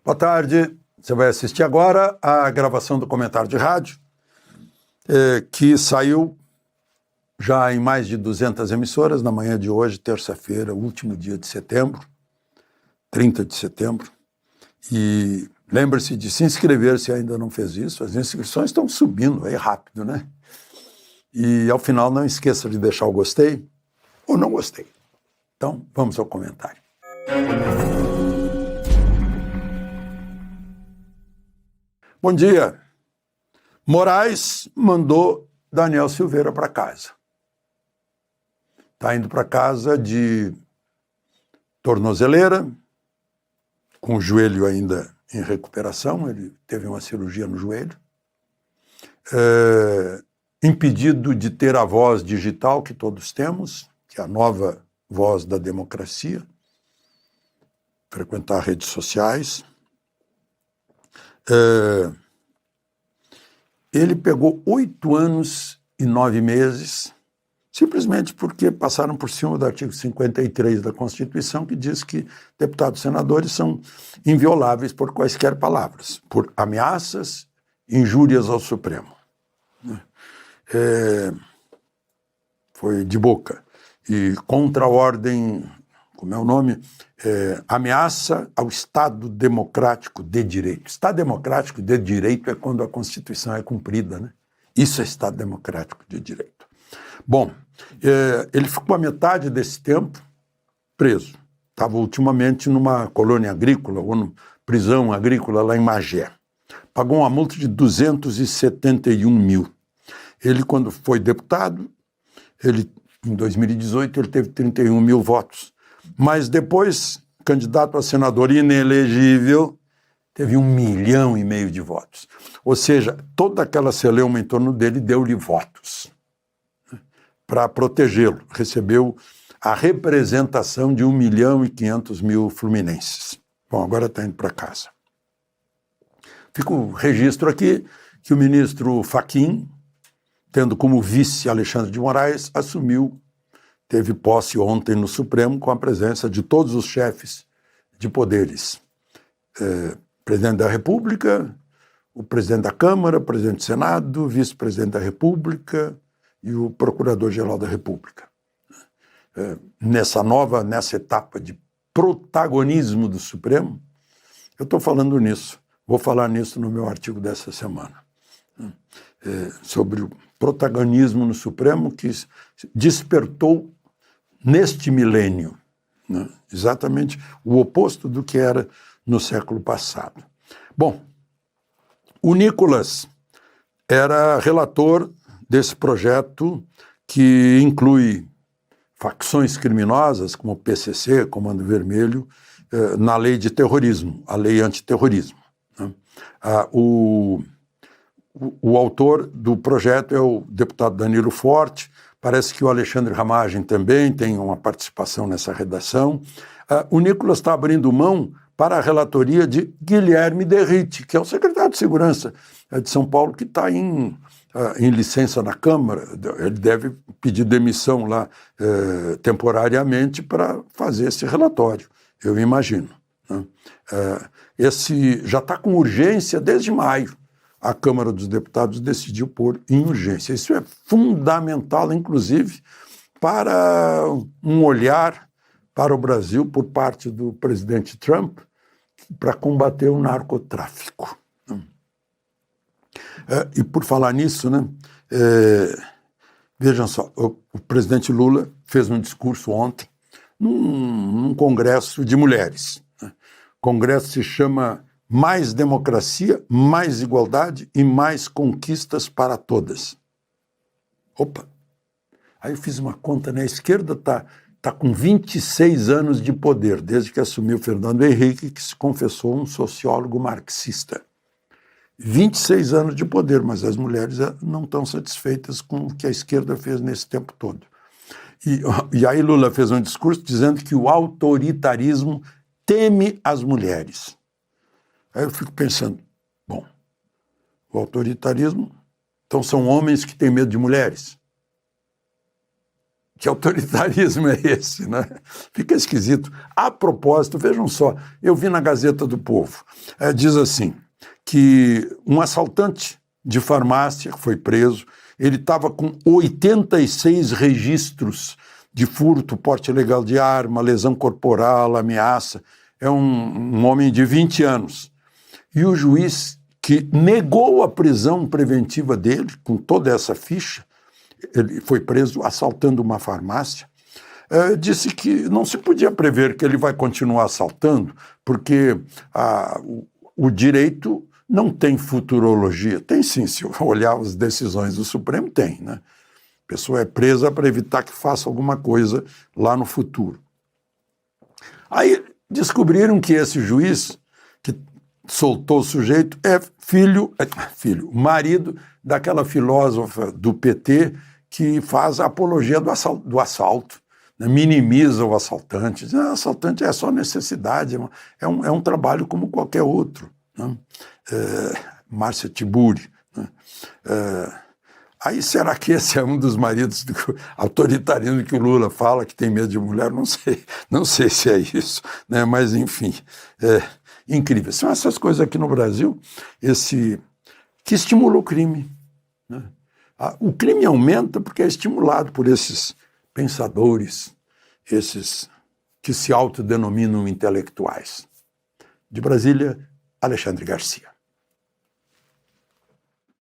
Boa tarde. Você vai assistir agora a gravação do comentário de rádio, que saiu já em mais de 200 emissoras na manhã de hoje, terça-feira, último dia de setembro, 30 de setembro. E lembre-se de se inscrever se ainda não fez isso. As inscrições estão subindo aí rápido, né? E ao final não esqueça de deixar o gostei ou não gostei. Então, vamos ao comentário. Bom dia. Moraes mandou Daniel Silveira para casa. Está indo para casa de tornozeleira, com o joelho ainda em recuperação, ele teve uma cirurgia no joelho, impedido de ter a voz digital que todos temos, que é a nova voz da democracia, frequentar redes sociais. Ele pegou 8 anos e 9 meses, simplesmente porque passaram por cima do artigo 53 da Constituição, que diz que deputados e senadores são invioláveis por quaisquer palavras, por ameaças, injúrias ao Supremo. Foi de boca. E contra a ordem, como é o nome? Ameaça ao Estado Democrático de Direito. Estado Democrático de Direito é quando a Constituição é cumprida, né? Isso é Estado Democrático de Direito. Bom, ele ficou a metade desse tempo preso. Estava ultimamente numa colônia agrícola, ou numa prisão agrícola lá em Magé. Pagou uma multa de 271 mil. Ele, quando foi deputado, em 2018, ele teve 31 mil votos. Mas depois, candidato a senador inelegível, teve 1,5 milhão de votos. Ou seja, toda aquela celeuma em torno dele deu-lhe votos para protegê-lo. Recebeu a representação de 1.500.000 fluminenses. Bom, agora está indo para casa. Fica o registro aqui que o ministro Fachin, tendo como vice Alexandre de Moraes, teve posse ontem no Supremo com a presença de todos os chefes de poderes. Presidente da República, o presidente da Câmara, o presidente do Senado, o vice-presidente da República e o procurador-geral da República. Nessa etapa de protagonismo do Supremo, eu estou falando nisso. Vou falar nisso no meu artigo dessa semana. Sobre o protagonismo no Supremo que despertou neste milênio, né? Exatamente o oposto do que era no século passado. Bom, o Nicolas era relator desse projeto que inclui facções criminosas como o PCC, Comando Vermelho, na lei de terrorismo, a lei antiterrorismo, né? O autor do projeto é o deputado Danilo Forte, parece que o Alexandre Ramagem também tem uma participação nessa redação. O Nicolas está abrindo mão para a relatoria de Guilherme Derrite, que é o secretário de Segurança de São Paulo, que está em licença na Câmara. Ele deve pedir demissão lá temporariamente para fazer esse relatório, eu imagino, né? Esse já está com urgência desde maio. A Câmara dos Deputados decidiu pôr em urgência. Isso é fundamental, inclusive, para um olhar para o Brasil por parte do presidente Trump para combater o narcotráfico. E por falar nisso, né, vejam só, o presidente Lula fez um discurso ontem num congresso de mulheres. O congresso se chama Mais Democracia, Mais Igualdade e Mais Conquistas para Todas. Opa! Aí eu fiz uma conta, né? A esquerda está com 26 anos de poder, desde que assumiu Fernando Henrique, que se confessou um sociólogo marxista. 26 anos de poder, mas as mulheres não estão satisfeitas com o que a esquerda fez nesse tempo todo. E aí Lula fez um discurso dizendo que o autoritarismo teme as mulheres. Aí eu fico pensando, bom, o autoritarismo, então são homens que têm medo de mulheres? Que autoritarismo é esse, né? Fica esquisito. A propósito, vejam só, eu vi na Gazeta do Povo, diz assim, que um assaltante de farmácia foi preso, ele estava com 86 registros de furto, porte ilegal de arma, lesão corporal, ameaça. É um homem de 20 anos. E o juiz que negou a prisão preventiva dele, com toda essa ficha, ele foi preso assaltando uma farmácia, disse que não se podia prever que ele vai continuar assaltando, porque o direito não tem futurologia. Tem sim, se olhar as decisões do Supremo, tem, né? A pessoa é presa para evitar que faça alguma coisa lá no futuro. Aí descobriram que esse juiz que soltou o sujeito é marido daquela filósofa do PT que faz a apologia do assalto, né? Minimiza o assaltante, diz, assaltante é só necessidade, é um trabalho como qualquer outro, né? Márcia Tiburi, né? Aí será que esse é um dos maridos do autoritarismo que o Lula fala, que tem medo de mulher? Não sei se é isso, né? Mas enfim, incrível. São essas coisas aqui no Brasil que estimulam o crime, né? O crime aumenta porque é estimulado por esses pensadores, esses que se autodenominam intelectuais. De Brasília, Alexandre Garcia.